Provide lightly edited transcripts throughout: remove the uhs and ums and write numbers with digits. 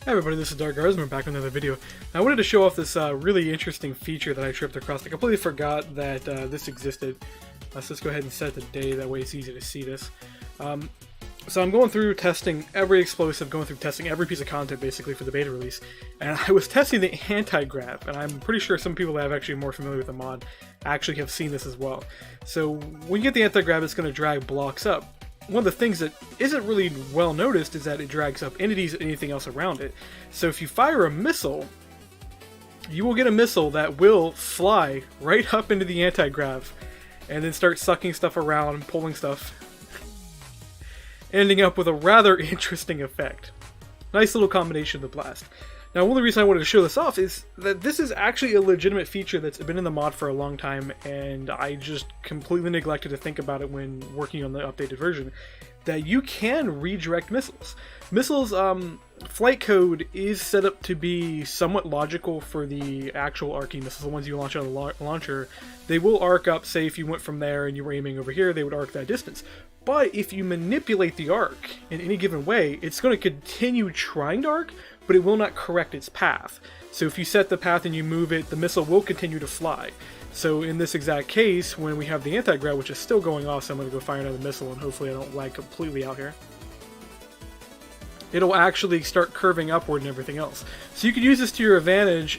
Hi everybody, this is Dark Guards, and we're back with another video. I wanted to show off this really interesting feature that I tripped across. I completely forgot that this existed. Let's just go ahead and set the day, that way it's easy to see this. So I'm going through testing every explosive, going through testing every piece of content basically for the beta release, and I was testing the anti-grav, and I'm pretty sure some people that are actually more familiar with the mod actually have seen this as well. So when you get the anti-grav, it's going to drag blocks up. One of the things that isn't really well noticed is that it drags up entities and anything else around it. So if you fire a missile, you will get a missile that will fly right up into the anti-grav and then start sucking stuff around and pulling stuff, ending up with a rather interesting effect. Nice little combination of the blast. Now, one of the reasons I wanted to show this off is that this is actually a legitimate feature that's been in the mod for a long time, and I just completely neglected to think about it when working on the updated version, that you can redirect missiles. Missiles, flight code is set up to be somewhat logical for the actual arcing missiles, the ones you launch out of the launcher. They will arc up, say if you went from there and you were aiming over here, they would arc that distance. But if you manipulate the arc in any given way, it's going to continue trying to arc, but it will not correct its path. So if you set the path and you move it, the missile will continue to fly. So in this exact case, when we have the anti-grav, which is still going off, so I'm going to go fire another missile, and hopefully I don't lag completely out here, it'll actually start curving upward and everything else. So you could use this to your advantage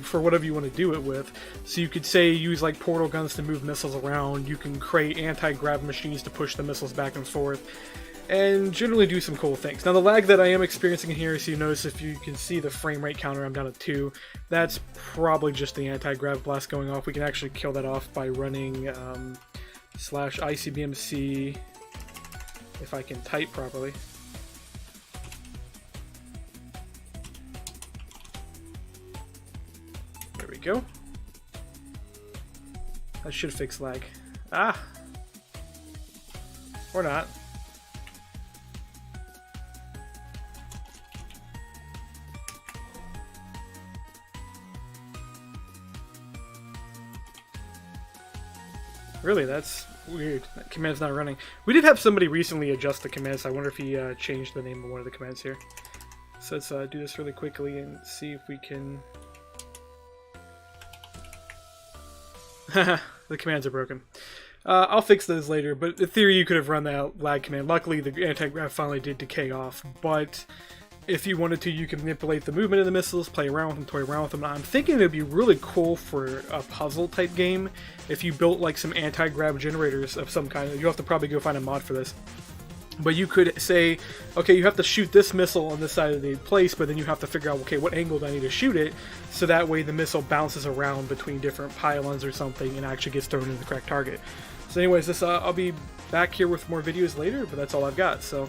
for whatever you want to do it with. So you could say use like portal guns to move missiles around, you can create anti-grav machines to push the missiles back and forth, and generally do some cool things. Now the lag that I am experiencing in here, so you notice if you can see the frame rate counter, I'm down at 2. That's probably just the anti-grav blast going off. We can actually kill that off by running slash ICBM if I can type properly. There we go. That should fix lag. Ah! Or not. Really, that's weird. That command's not running. We did have somebody recently adjust the commands. I wonder if he changed the name of one of the commands here. So let's do this really quickly and see if we can... The commands are broken. I'll fix those later, but in theory you could have run that lag command. Luckily the anti-grav finally did decay off, but if you wanted to, you can manipulate the movement of the missiles, play around with them, toy around with them. I'm thinking it'd be really cool for a puzzle type game if you built like some anti-grav generators of some kind. You'll have to probably go find a mod for this. But you could say, okay, you have to shoot this missile on this side of the place, but then you have to figure out, okay, what angle do I need to shoot it, so that way the missile bounces around between different pylons or something and actually gets thrown into the correct target. So anyways, this I'll be back here with more videos later, but that's all I've got, so